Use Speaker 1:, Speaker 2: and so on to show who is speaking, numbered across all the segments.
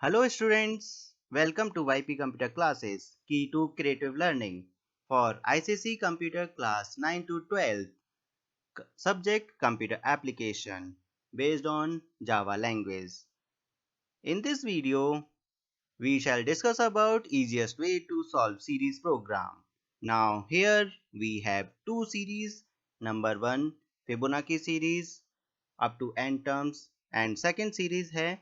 Speaker 1: Hello students, welcome to YP Computer Classes, Key to Creative Learning for ICC Computer Class 9 to 12, subject Computer Application based on Java language. In this video, we shall discuss about easiest way to solve series program. Now here we have two series, number 1 Fibonacci series up to n terms and second series है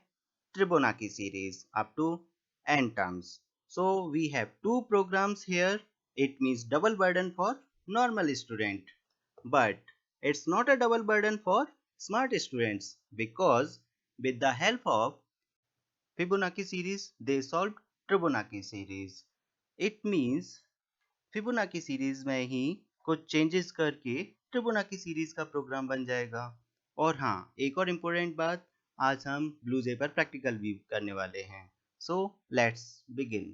Speaker 1: Fibonacci series up to n terms. So we have two programs here. It means double burden for normal student. But it's not a double burden for smart students because with the help of Fibonacci series they solved Fibonacci series. It means Fibonacci series में ही कुछ changes करके Fibonacci series का programme बन जाएगा। और हाँ, एक और इम्पोर्टेंट बात, आज हम ब्लूजे पर प्रैक्टिकल भी करने वाले हैं। So let's begin.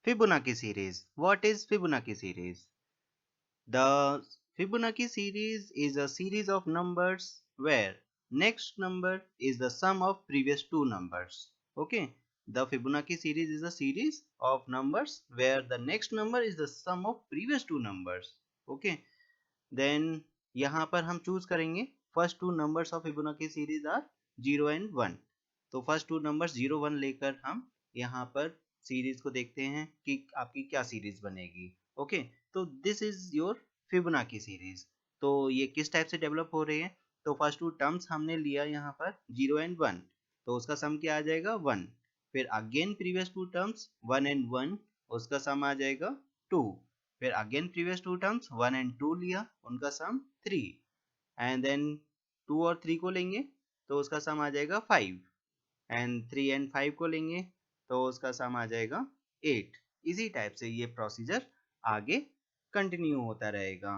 Speaker 1: Fibonacci series. What is Fibonacci series? The Fibonacci series is a series of numbers where next number is the sum of previous two numbers. Okay, the Fibonacci series is a series of numbers where the next number is the sum of previous two numbers. Okay, then यहाँ पर हम choose करेंगे first two numbers of Fibonacci series are 0 and 1। तो first two numbers 0 1 लेकर हम यहाँ पर series को देखते हैं कि आपकी क्या सीरीज बनेगी। ओके, तो this is your Fibonacci series. तो ये किस टाइप से डेवलप हो रही है? तो फर्स्ट टू टर्म्स हमने लिया यहाँ पर 0 एंड 1, तो उसका सम क्या आ जाएगा 1। फिर again previous two terms 1 and 1, उसका सम आ जाएगा 2। फिर again previous two terms 1 and 2 लिया, उनका सम 3, एंड देन 2 और 3 को लेंगे तो उसका सम आ जाएगा 5, एंड 3 एंड 5 को लेंगे तो उसका सम आ जाएगा 8। इसी टाइप से ये प्रोसीजर आगे कंटिन्यू होता रहेगा।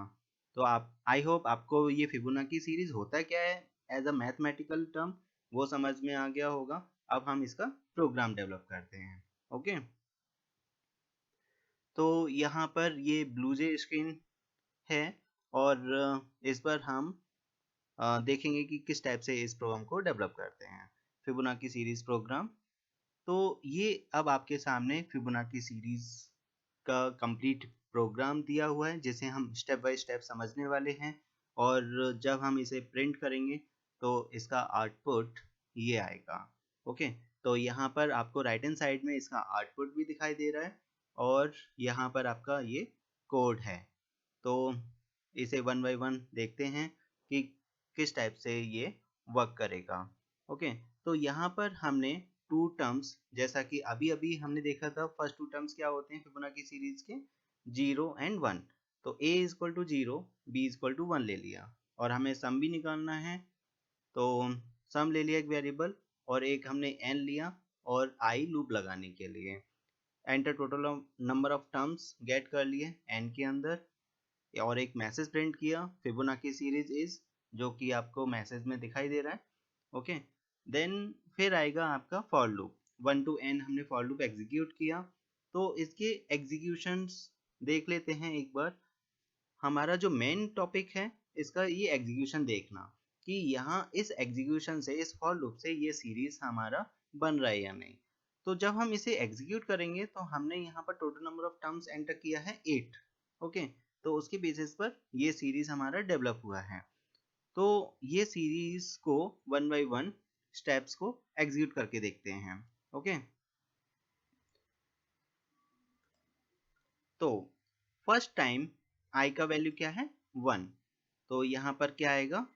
Speaker 1: तो आप आई होप आपको ये फिबोनाची सीरीज होता क्या है एज अ मैथमेटिकल टर्म वो समझ में आ गया होगा। अब हम इसका प्रोग्राम डेवलप करते हैं। ओके, तो यहाँ पर ये ब्लूजे स्क्रीन है और इस पर हम देखेंगे कि किस टाइप से इस प्रोग्राम को डेवलप करते हैं, फिबोनाची सीरीज प्रोग्राम। तो ये अब आपके सामने फिबोनाची सीरीज का कंप्लीट प्रोग्राम दिया हुआ है जिसे हम स्टेप बाय स्टेप समझने वाले हैं। और जब हम इसे प्रिंट करेंगे तो इसका आउटपुट ये आएगा। ओके, तो यहाँ पर आपको राइट हैंड साइड में इसका आउटपुट भी दिखाई दे रहा है और यहाँ पर आपका ये कोड है। तो इसे वन बाय वन देखते हैं कि किस टाइप से ये वर्क करेगा। ओके, तो यहाँ पर हमने टू टर्म्स, जैसा कि अभी अभी हमने देखा था, फर्स्ट टू टर्म्स क्या होते हैं फिबोनाची सीरीज के 0 एंड 1। तो a is equal to 0, b is equal to 1 ले लिया और हमें सम भी निकालना है। तो सम ले लिया एक वेरिएबल और एक हमने n लिया और i लूप लगाने के लिए। Enter total number of terms get कर लिए n के अंदर और एक मैसेज प्रिंट किया फिबोनाची सीरीज इज, जो कि आपको मैसेज में दिखाई दे रहा है। ओके, देन फिर आएगा आपका फॉर लूप। 1 to n हमने फॉर लूप एग्जीक्यूट किया। तो इसके एग्जीक्यूशंस देख लेते हैं एक बार। हमारा जो मेन टॉपिक है इसका ये एग्जीक्यूशन देखना कि यहाँ इस एग्जीक्यूशन से, इस फॉर लूप से ये सीरीज हमारा बन रहा है या नहीं। तो जब हम इसे एग्जीक्यूट करेंगे तो हमने यहाँ पर total number of terms enter किया है 8। ओके, तो उसके बेसिस पर ये सीरीज हमारा डेवलप हुआ है। तो ये सीरीज को वन बाय वन स्टेप्स को एग्जीक्यूट करके देखते हैं। ओके, तो फर्स्ट टाइम आई का वैल्यू क्या है 1, तो यहाँ पर क्या आएगा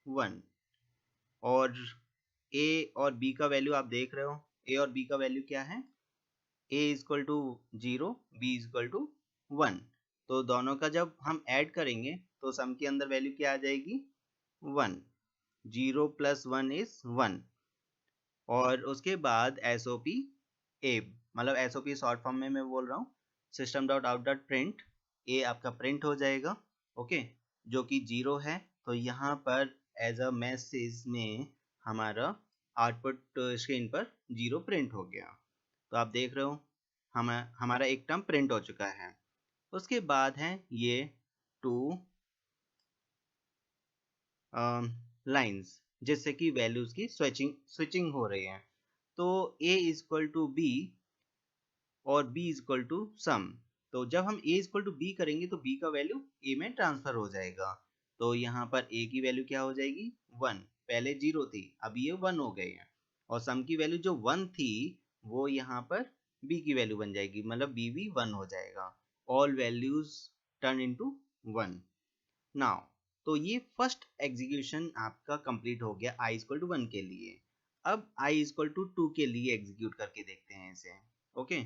Speaker 1: 1। और a और b का वैल्यू आप देख रहे हो, a और b का वैल्यू क्या है, a is equal to 0, b is equal to 1। तो दोनों का जब हम ऐड करेंगे तो सम के अंदर वैल्यू क्या आ जाएगी 1। 0 प्लस 1 इज 1। और उसके बाद SOP a, मतलब SOP शॉर्ट फॉर्म में मैं बोल रहा हूँ, system dot out dot print a आपका प्रिंट हो जाएगा। ओके, जो कि 0 है। तो यहाँ पर एज अ मैसेज में हमारा आउटपुट स्क्रीन पर 0 प्रिंट हो गया। तो आप देख रहे हो हमारा एक टर्म प्रिंट हो चुका है। उसके बाद है ये 2 लाइंस जिससे कि वैल्यूज की स्विचिंग हो रही है। तो a is equal to b और b is equal to sum. तो जब हम a is equal to b करेंगे तो b का वैल्यू a में ट्रांसफर हो जाएगा। तो यहाँ पर a की वैल्यू क्या हो जाएगी 1, पहले 0 थी अभी ये 1 हो गई है। और सम की वैल्यू जो 1 थी वो यहाँ पर b की वैल्यू बन जाएगी, मतलब b भी 1 हो जाएगा। All values turn into 1 now. तो ये फर्स्ट एग्जीक्यूशन आपका कंप्लीट हो गया i इक्वल टू 1 के लिए। अब i इक्वल टू 2 के लिए एग्जीक्यूट करके देखते हैं इसे। ओके,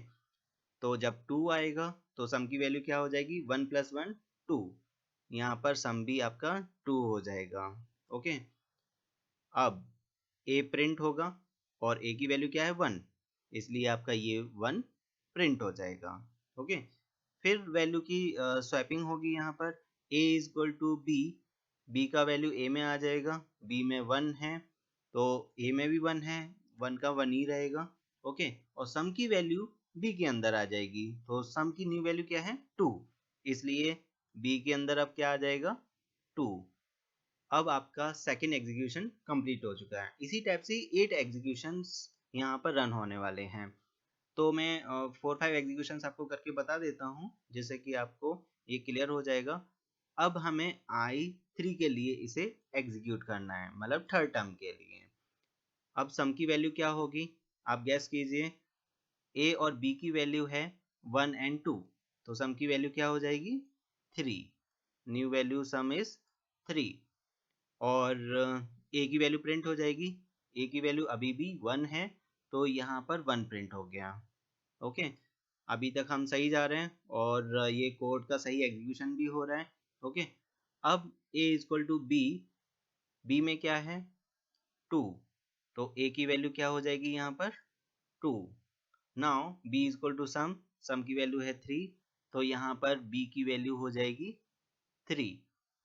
Speaker 1: तो जब 2 आएगा तो सम की वैल्यू क्या हो जाएगी 1 प्लस 1 2। यहाँ पर सम भी आपका 2 हो जाएगा। ओके, अब a प्रिंट होगा और a की वैल्यू क्या है 1, इसलिए आपका ये 1 प्रिंट हो जाएगा। ओके, फिर वैल्यू की स्वैपिंग होगी। यहाँ पर a is equal to b का वैल्यू a में आ जाएगा, b में 1 है तो a में भी 1 है, 1 का 1 ही रहेगा। ओके, और सम की वैल्यू b के अंदर आ जाएगी, तो सम की न्यू वैल्यू क्या है 2, इसलिए b के अंदर अब क्या आ जाएगा 2। अब आपका सेकेंड एग्जीक्यूशन कंप्लीट हो चुका है। इसी टाइप से 8 एग्जीक्यूशंस यहाँ पर रन होने वाले हैं। तो मैं 4-5 एग्जीक्यूशंस आपको करके बता देता हूँ जिससे कि आपको ये क्लियर हो जाएगा। अब हमें i3 के लिए इसे एग्जीक्यूट करना है, मतलब थर्ड टर्म के लिए। अब सम की वैल्यू क्या होगी आप गैस कीजिए। a और b की वैल्यू है 1 एंड 2, तो सम की वैल्यू क्या हो जाएगी 3। न्यू वैल्यू सम इज 3 और a की वैल्यू प्रिंट हो जाएगी। a की वैल्यू अभी भी 1 है तो यहाँ पर 1 प्रिंट हो गया। ओके, अभी तक हम सही जा रहे हैं और ये कोड का सही एग्जीक्यूशन भी हो रहा है। ओके, अब a इक्वल टू b में क्या है 2, तो a की वैल्यू क्या हो जाएगी यहाँ पर 2। नाउ b इक्वल टू सम की वैल्यू है 3, तो यहाँ पर b की वैल्यू हो जाएगी 3।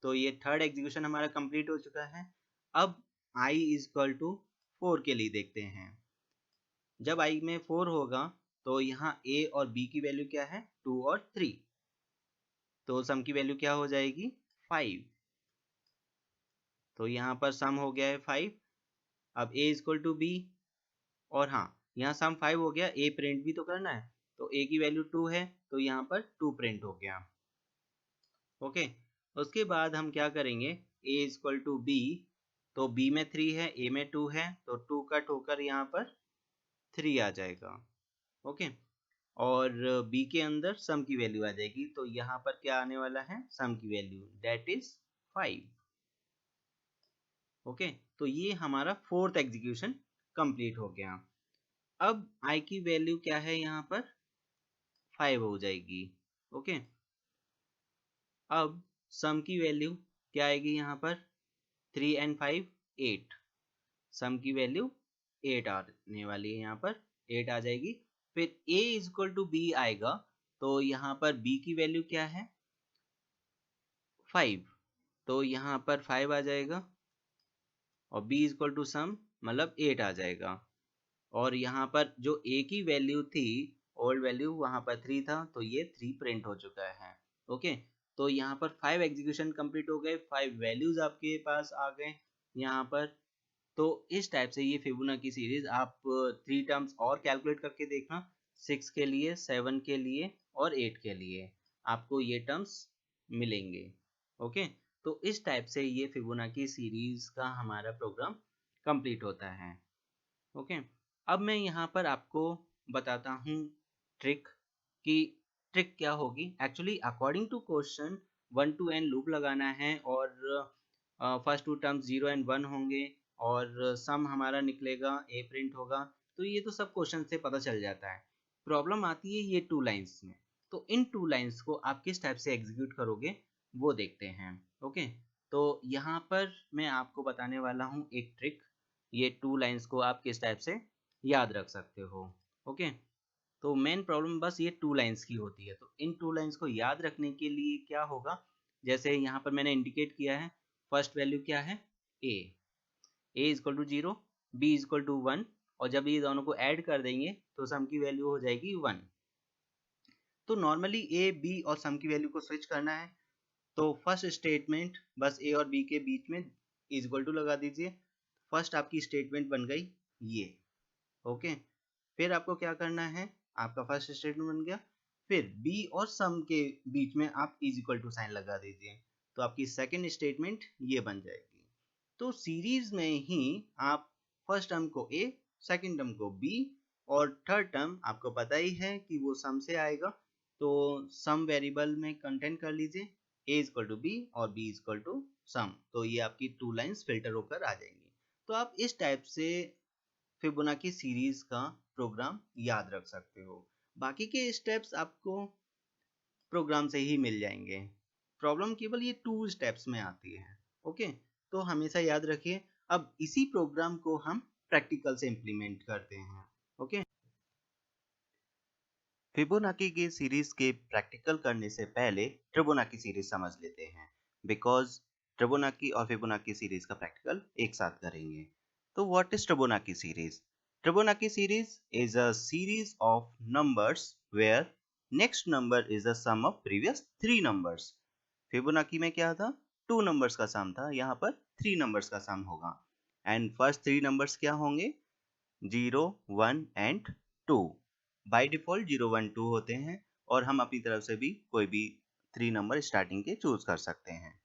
Speaker 1: तो ये थर्ड एग्जीक्यूशन हमारा कंप्लीट हो चुका है। अब i इक्वल टू 4 के लिए देखते हैं। जब i में 4 होगा तो यहाँ a और b की वैल्यू क्या है 2 और 3, तो सम की वैल्यू क्या हो जाएगी 5। तो यहाँ पर सम हो गया है 5। अब a इक्वल टू b, और हाँ यहाँ सम 5 हो गया, a प्रिंट भी तो करना है, तो a की वैल्यू 2 है तो यहाँ पर 2 प्रिंट हो गया। ओके, उसके बाद हम क्या करेंगे a इक्वल टू b, तो b में 3 है a में 2 है तो 2 कट होकर यहाँ पर 3 आ जाएगा। ओके, और b के अंदर सम की वैल्यू आ जाएगी, तो यहाँ पर क्या आने वाला है सम की वैल्यू दैट इज 5। ओके, तो ये हमारा फोर्थ एग्जीक्यूशन कंप्लीट हो गया। अब i की वैल्यू क्या है यहाँ पर 5 हो जाएगी। ओके, अब सम की वैल्यू क्या आएगी यहाँ पर 3 एंड 5 8, सम की वैल्यू 8 आने वाली है, यहाँ पर 8 आ जाएगी। फिर a इक्वल टू b आएगा, तो यहाँ पर b की वैल्यू क्या है 5, तो यहाँ पर 5 आ जाएगा और b इक्वल टू सम मतलब 8 आ जाएगा। और यहाँ पर जो a की वैल्यू थी ओल्ड वैल्यू वहाँ पर 3 था तो ये 3 प्रिंट हो चुका है। ओके, तो यहाँ पर 5 एग्जीक्यूशन कंप्लीट हो गए, 5 वैल्यूज आपके पास आ गए यहाँ पर। तो इस टाइप से ये फिबोनाची सीरीज आप 3 टर्म्स और कैलकुलेट करके देखना, 6 के लिए 7 के लिए और 8 के लिए आपको ये टर्म्स मिलेंगे। ओके, तो इस टाइप से ये फिबोनाची सीरीज का हमारा प्रोग्राम कंप्लीट होता है। ओके, अब मैं यहाँ पर आपको बताता हूँ ट्रिक कि ट्रिक क्या होगी। Actually according to question 1 to n loop लगाना है और फर्स्ट टू टर्म्स 0 एंड 1 होंगे और सम हमारा निकलेगा a प्रिंट होगा, तो ये तो सब क्वेश्चन से पता चल जाता है। प्रॉब्लम आती है ये 2 लाइंस में, तो इन 2 लाइंस को आप किस टाइप से एग्जीक्यूट करोगे वो देखते हैं। ओके, तो यहाँ पर मैं आपको बताने वाला हूँ एक ट्रिक, ये 2 लाइंस को आप किस टाइप से याद रख सकते हो। ओके, तो मेन प्रॉब्लम बस ये 2 लाइंस की होती है। तो इन 2 लाइंस को याद रखने के लिए क्या होगा, जैसे यहाँ पर मैंने इंडिकेट किया है फर्स्ट वैल्यू क्या है a equal to 0 b equal to 1, और जब ये दोनों को ऐड कर देंगे तो सम की वैल्यू हो जाएगी 1। तो नॉर्मली a b और सम की वैल्यू को स्विच करना है, तो फर्स्ट स्टेटमेंट बस a और b के बीच में इज इक्वल टू लगा दीजिए। फर्स्ट आपकी स्टेटमेंट बन गई ये, ओके। फिर आपको क्या करना है, आपका फर्स्ट स्टेटमेंट बन गया, फिर बी और सम के बीच में आप इज इक्वल टू साइन लगा दीजिए, तो आपकी सेकंड स्टेटमेंट ये बन जाएगी। तो सीरीज में ही आप फर्स्ट टर्म को ए, सेकंड टर्म को बी, और थर्ड टर्म आपको पता ही है कि वो सम से आएगा, तो सम वेरिएबल में कंटेंट कर लीजिए a इक्वल टू बी और b इक्वल टू सम, तो ये आपकी 2 लाइंस फिल्टर होकर आ जाएंगी। तो आप इस टाइप से फिबोनाची सीरीज का प्रोग्राम याद रख सकते हो। बाकी के स्टेप्स आपको प्रोग्राम से ही मिल जाएंगे, प्रॉब्लम केवल ये 2 स्टेप्स में आती है, ओके। तो हमेशा याद रखिए। अब इसी प्रोग्राम को हम प्रैक्टिकल से इम्प्लीमेंट करते हैं, ओके। फिबोनाची की सीरीज के प्रैक्टिकल करने से पहले ट्रिबोनाची सीरीज समझ लेते हैं, बिकॉज ट्रिबोनाची और फिबोनाची सीरीज का प्रैक्टिकल एक साथ करेंगे। तो what is tribonacci series? Tribonacci series is a series of numbers where next number is the sum of previous 3 numbers. Fibonacci में क्या था, 2 नंबर्स का सम था, यहाँ पर 3 नंबर्स का सम होगा। एंड फर्स्ट 3 नंबर्स क्या होंगे? 0, 1 एंड 2। बाय डिफॉल्ट 0, 1, 2 होते हैं, और हम अपनी तरफ से भी कोई भी 3 नंबर स्टार्टिंग के चूज कर सकते हैं।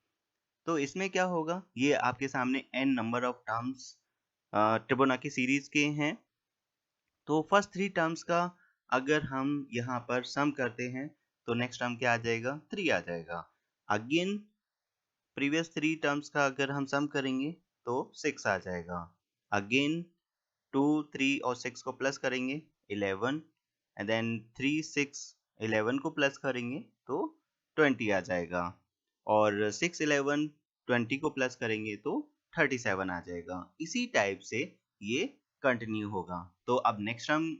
Speaker 1: तो इसमें क्या होगा, ये आपके सामने n number of terms tribonacci series के हैं। तो फर्स्ट 3 टर्म्स का अगर हम यहाँ पर सम करते हैं तो नेक्स्ट टर्म क्या आ जाएगा, 3 आ जाएगा। अगेन प्रीवियस 3 टर्म्स का अगर हम सम करेंगे तो 6 आ जाएगा। अगेन 2, 3 और 6 को प्लस करेंगे 11, एंड देन 3, 6, 11 को प्लस करेंगे तो 20 आ जाएगा, और 6, 11, 20 को प्लस करेंगे तो 37 आ जाएगा। इसी टाइप से ये कंटिन्यू होगा। तो अब नेक्स्ट टर्म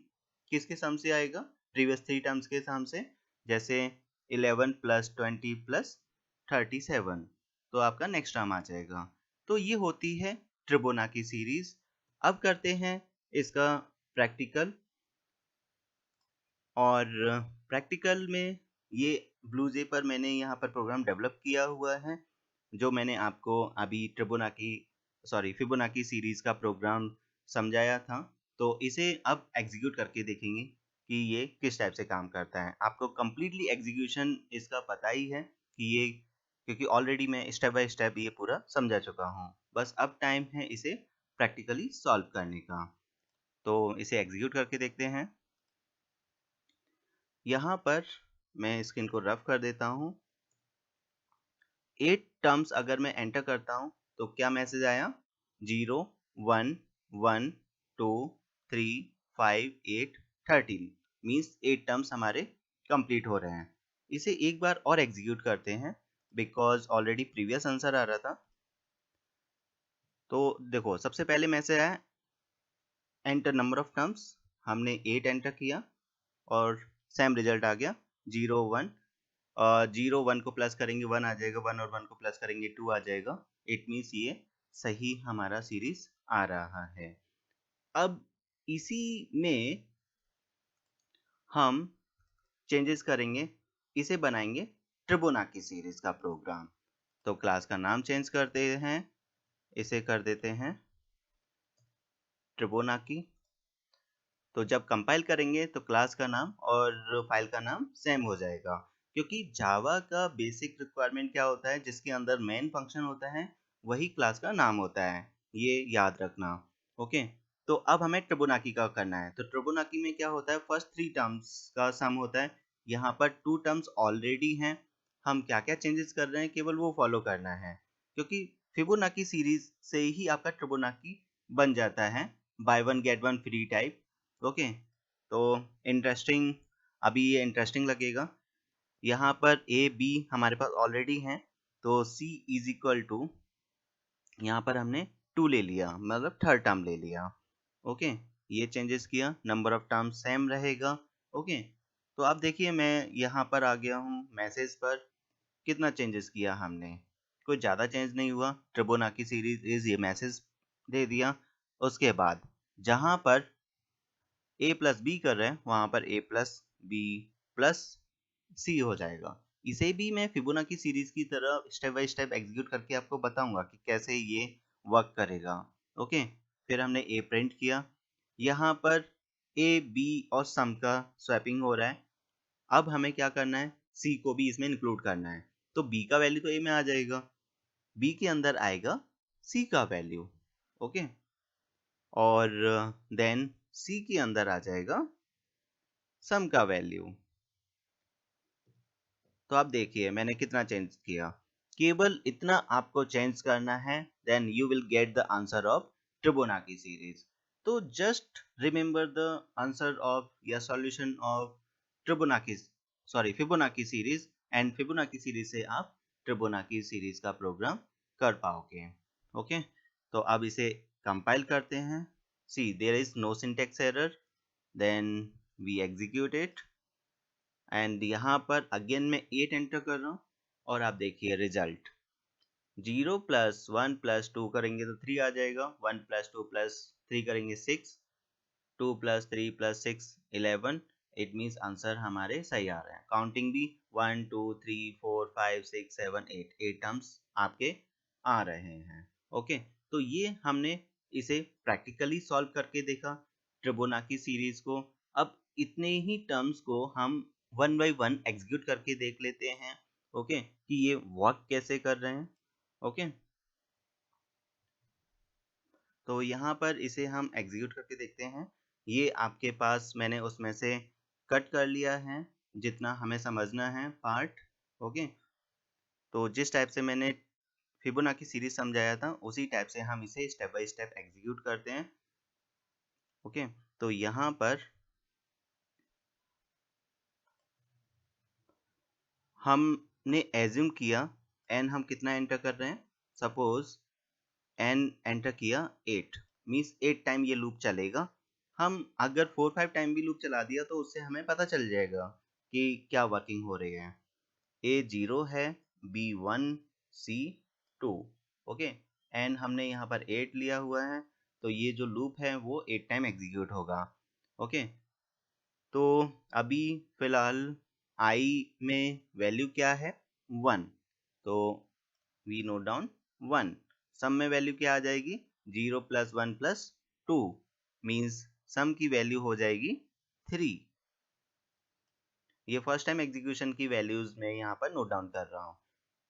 Speaker 1: किसके सम से आएगा, प्रीवियस 3 टर्म्स के सम से, जैसे 11 प्लस 20 प्लस 37, तो आपका नेक्स्ट टर्म आ जाएगा। तो ये होती है ट्रिबोनाची सीरीज। अब करते हैं इसका प्रैक्टिकल, और प्रैक्टिकल में ये ब्लूजे पर मैंने यहाँ पर प्रोग्राम डेवलप किया हुआ है, जो मैंने आपको अभी फिबोनाची सीरीज का प्रोग्राम समझाया था। तो इसे अब एग्जीक्यूट करके देखेंगे कि ये किस टाइप से काम करता है। आपको कम्प्लीटली एग्जीक्यूशन इसका पता ही है कि ये, क्योंकि ऑलरेडी मैं स्टेप बाय स्टेप ये पूरा समझा चुका हूँ। बस अब टाइम है इसे प्रैक्टिकली सॉल्व करने का। तो इसे एग्जीक्यूट करके देखते हैं। यहाँ पर मैं स्क्रीन को रफ कर देता हूँ। 8 टर्म्स अगर मैं एंटर करता हूँ तो क्या मैसेज आया, 0, 1, 1, 2, 3, 5, 8, 13, मीन्स 8 टर्म्स हमारे कंप्लीट हो रहे हैं। इसे एक बार और एग्जीक्यूट करते हैं, बिकॉज ऑलरेडी प्रीवियस आंसर आ रहा था। तो देखो, सबसे पहले मैसेज आया एंटर नंबर ऑफ टर्म्स, हमने 8 एंटर किया और सेम रिजल्ट आ गया 0, 1। 0, 1 को प्लस करेंगे 1 आ जाएगा, 1 और 1 को प्लस करेंगे 2 आ जाएगा। इट मीन्स ये सही हमारा सीरीज आ रहा है। अब इसी में हम चेंजेस करेंगे, इसे बनाएंगे ट्रिबोनाची सीरीज का प्रोग्राम। तो क्लास का नाम चेंज करते हैं, इसे कर देते हैं ट्रिबोनाची। तो जब कंपाइल करेंगे तो क्लास का नाम और फाइल का नाम सेम हो जाएगा, क्योंकि जावा का बेसिक रिक्वायरमेंट क्या होता है, जिसके अंदर मेन फंक्शन होता है वही क्लास का नाम होता है, ये याद रखना, ओके। तो अब हमें ट्रिबोनाची का करना है। तो ट्रिबोनाची में क्या होता है, फर्स्ट 3 टर्म्स का सम होता है। यहाँ पर 2 टर्म्स ऑलरेडी हैं, हम क्या क्या चेंजेस कर रहे हैं केवल वो फॉलो करना है, क्योंकि फिबोनाची सीरीज से ही आपका ट्रिबोनाची बन जाता है, by one get one free type, okay. तो इंटरेस्टिंग, अभी ये इंटरेस्टिंग लगेगा। यहाँ पर ए बी हमारे पास ऑलरेडी हैं, तो सी इज इक्वल टू, यहाँ पर हमने 2 ले लिया, मतलब थर्ड टर्म ले लिया, ओके। ये चेंजेस किया, नंबर ऑफ टर्म सेम रहेगा, ओके। तो आप देखिए मैं यहाँ पर आ गया हूँ मैसेज पर, कितना चेंजेस किया हमने, कोई ज़्यादा चेंज नहीं हुआ। ट्रिबोनाची सीरीज इज ये मैसेज दे दिया। उसके बाद जहाँ पर a प्लस बी कर रहे हैं वहां पर a प्लस बी प्लस सी हो जाएगा। इसे भी मैं फिबोनाची सीरीज की तरह स्टेप बाय स्टेप एग्जीक्यूट करके आपको बताऊंगा कि कैसे ये वर्क करेगा। ओके, फिर हमने ए प्रिंट किया, यहाँ पर ए बी और सम का स्वैपिंग हो रहा है। अब हमें क्या करना है, सी को भी इसमें इंक्लूड करना है। तो बी का वैल्यू तो ए में आ जाएगा, बी के अंदर आएगा सी का वैल्यू। ओके, और देन सी के अंदर आ जाएगा सम का वैल्यू। तो आप देखिए मैंने कितना चेंज किया, केवल इतना आपको चेंज करना है, then you will get the answer of tribonacci series. तो just remember the answer of या solution of tribonacci, sorry Fibonacci series, and Fibonacci series से आप ट्रिबोनाकी सीरीज का प्रोग्राम कर पाओगे। ओके, तो अब इसे कंपाइल करते हैं। See there is no syntax error, then we execute it, and यहाँ पर अगेन मैं 8 एंटर कर रहा हूँ, और आप देखिए रिजल्ट 0 प्लस 1 प्लस 2 करेंगे तो 3 आ जाएगा, 1 प्लस 2 प्लस 3 करेंगे 6, 2 plus 3 plus 6 11। It means answer हमारे सही आ रहे हैं। काउंटिंग भी 1 2 3 4 5 6 7 8 टर्म्स आपके आ रहे हैं। ओके, तो ये हमने इसे प्रैक्टिकली सॉल्व करके देखा ट्रिबोनाकी सीरीज को। अब इतने ही टर्म्स को हम वन बाय वन एग्जीक्यूट करके देख लेते हैं। ओके, कि ये वर्क कैसे कर रहे हैं। ओके, तो यहाँ पर इसे हम एग्जीक्यूट करके देखते हैं। ये आपके पास मैंने उसमें से कट कर लिया है जितना हमें समझना है पार्ट। ओके, तो जिस टाइप से मैंने फिबोनाकी सीरीज समझाया था उसी टाइप से हम इसे स्टेप बाय स्टेप एग्जीक्यूट करते हैं। ओके, तो यहाँ पर हमने एज्यूम किया एन हम कितना एंटर कर रहे हैं, सपोज एन एंटर किया 8, मीन्स 8 टाइम ये लूप चलेगा। हम अगर 4-5 टाइम भी लूप चला दिया तो उससे हमें पता चल जाएगा कि क्या वर्किंग हो रही है। ए 0 है, बी 1, सी 2। ओके, एन हमने यहाँ पर 8 लिया हुआ है, तो ये जो लूप है वो 8 टाइम एग्जीक्यूट होगा। ओके, तो अभी फिलहाल आई में वैल्यू क्या है, 1, तो वी नोट डाउन 1। सम में वैल्यू क्या आ जाएगी, 0 प्लस 1 प्लस 2, मीन्स सम की वैल्यू हो जाएगी 3। ये फर्स्ट टाइम एग्जीक्यूशन की वैल्यूज मैं यहाँ पर नोट डाउन कर रहा हूँ।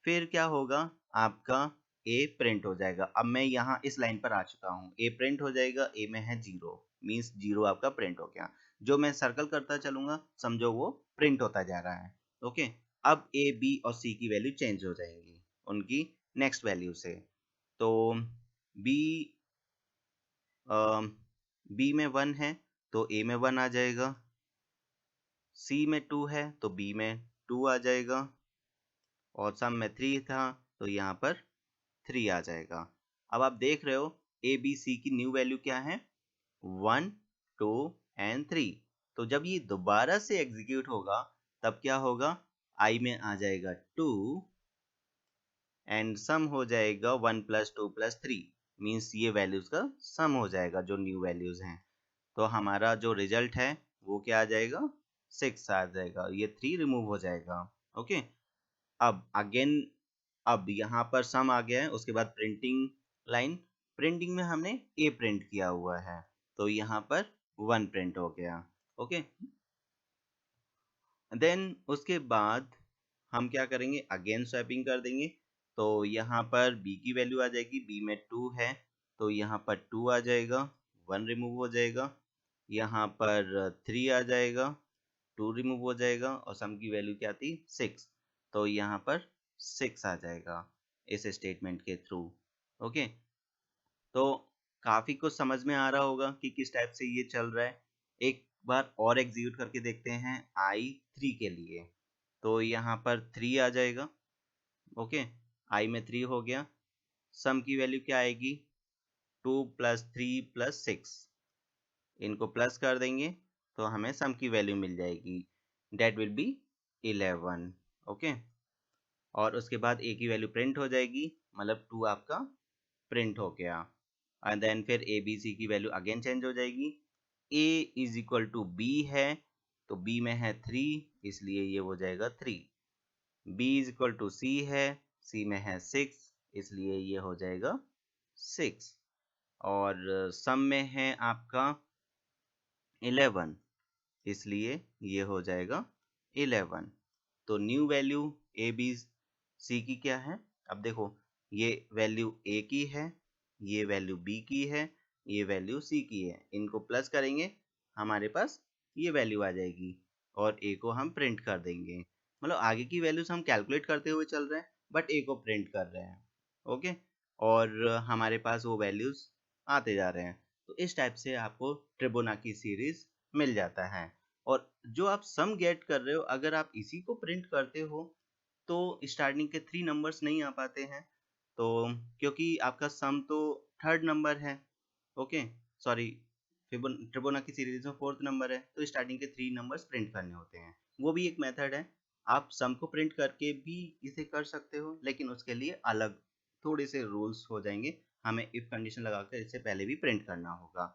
Speaker 1: फिर क्या होगा, आपका ए प्रिंट हो जाएगा। अब मैं यहाँ इस लाइन पर आ चुका हूँ, ए प्रिंट हो जाएगा, ए में है 0, मीन्स 0 आपका प्रिंट हो गया। जो मैं सर्कल करता चलूंगा समझो वो प्रिंट होता जा रहा है। ओके, अब ए बी और सी की वैल्यू चेंज हो जाएंगी उनकी नेक्स्ट वैल्यू से। तो बी बी में 1 है तो ए में 1 आ जाएगा, सी में 2 है तो बी में 2 आ जाएगा, और सम में 3 था तो यहाँ पर 3 आ जाएगा। अब आप देख रहे हो ए बी सी की न्यू वैल्यू क्या है, 1 2 एंड 3। तो जब ये दोबारा से एग्जीक्यूट होगा तब क्या होगा, आई में आ जाएगा 2 एंड सम हो जाएगा 1 प्लस 2 प्लस 3, मीन्स ये वैल्यूज का सम हो जाएगा जो न्यू वैल्यूज हैं। तो हमारा जो रिजल्ट है वो क्या आ जाएगा, 6 आ जाएगा, ये 3 रिमूव हो जाएगा। ओके, अब अगेन अब यहाँ पर सम आ गया है, उसके बाद प्रिंटिंग लाइन, प्रिंटिंग में हमने ए प्रिंट किया हुआ है तो यहाँ पर 1 प्रिंट हो गया। ओके, देन उसके बाद हम क्या करेंगे, अगेन स्वैपिंग कर देंगे। तो यहाँ पर b की वैल्यू आ जाएगी, b में 2 है तो यहाँ पर 2 आ जाएगा, 1 रिमूव हो जाएगा। यहाँ पर 3 आ जाएगा, 2 रिमूव हो जाएगा, और सम की वैल्यू क्या थी, 6, तो यहाँ पर 6 आ जाएगा इस स्टेटमेंट के थ्रू। ओके, तो काफी कुछ समझ में आ रहा होगा कि किस टाइप से ये चल रहा है। एक बार और एग्जीक्यूट करके देखते हैं i3 के लिए। तो यहाँ पर 3 आ जाएगा। ओके, i में 3 हो गया, सम की वैल्यू क्या आएगी, 2 प्लस 3 प्लस 6, इनको प्लस कर देंगे तो हमें सम की वैल्यू मिल जाएगी, डेट विल बी 11। ओके, और उसके बाद a की वैल्यू प्रिंट हो जाएगी, मतलब 2 आपका प्रिंट हो गया। एंड देन फिर ए बी सी की वैल्यू अगेन चेंज हो जाएगी। a is equal to b है तो b में है 3 इसलिए ये हो जाएगा 3, b इज इक्वल टू सी है, c में है 6 इसलिए ये हो जाएगा 6 और सम में है आपका 11, इसलिए ये हो जाएगा 11। तो new value A B C की क्या है? अब देखो, ये वैल्यू ए की है, ये वैल्यू बी की है, ये वैल्यू सी की है। इनको प्लस करेंगे, हमारे पास ये वैल्यू आ जाएगी और ए को हम प्रिंट कर देंगे। मतलब आगे की वैल्यूज हम कैलकुलेट करते हुए चल रहे हैं बट ए को प्रिंट कर रहे हैं। ओके, और हमारे पास वो वैल्यूज आते जा रहे हैं। तो इस टाइप से आपको ट्रिबोनाकी सीरीज मिल जाता है। और जो आप सम गेट कर रहे हो, अगर आप इसी को प्रिंट करते हो तो स्टार्टिंग के 3 नंबर्स नहीं आ पाते हैं। तो क्योंकि आपका सम तो थर्ड नंबर है, ओके सॉरी, ट्रिबोनाकी सीरीज में फोर्थ नंबर है, तो स्टार्टिंग के 3 नंबर्स प्रिंट करने होते हैं। वो भी एक मेथड है, आप सम को प्रिंट करके भी इसे कर सकते हो, लेकिन उसके लिए अलग थोड़े से रूल्स हो जाएंगे। हमें इफ कंडीशन लगाकर इससे पहले भी प्रिंट करना होगा।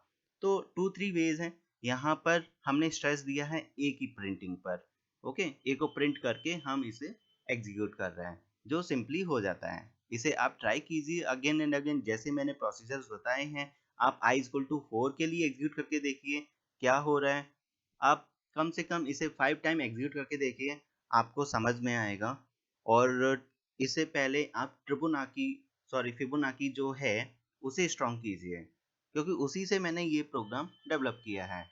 Speaker 1: तो 2-3 वेज हैं। यहाँ पर हमने स्ट्रेस दिया है ए की प्रिंटिंग पर। ओके, ए को प्रिंट करके हम इसे एग्जीक्यूट कर रहे हैं, जो सिंपली हो जाता है। इसे आप ट्राई कीजिए अगेन एंड अगेन, जैसे मैंने प्रोसीजर्स बताए हैं। आप i इक्वल टू 4 के लिए एग्जीक्यूट करके देखिए क्या हो रहा है। आप कम से कम इसे 5 टाइम एग्जीक्यूट करके देखिए, आपको समझ में आएगा। और इससे पहले आप फिबोनाकी जो है उसे स्ट्रॉन्ग कीजिए, क्योंकि उसी से मैंने ये प्रोग्राम डेवलप किया है।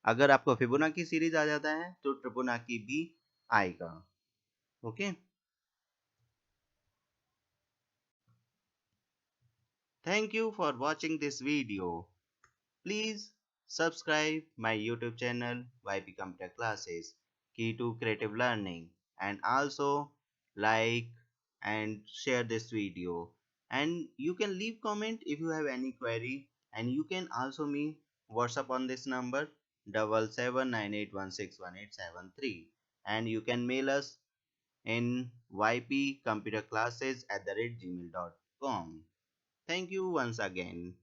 Speaker 1: अगर आपको फिबोनाकी सीरीज आ जाता है तो ट्रिबोनाकी भी आएगा। Okay, thank you for watching this video. Please subscribe my YouTube channel YP Computer Classes, Key to Creative Learning, and also like and share this video. And you can leave comment if you have any query, and you can also me WhatsApp on this number 7798161873, and you can mail us in ypcomputerclasses@gmail.com. Thank you once again.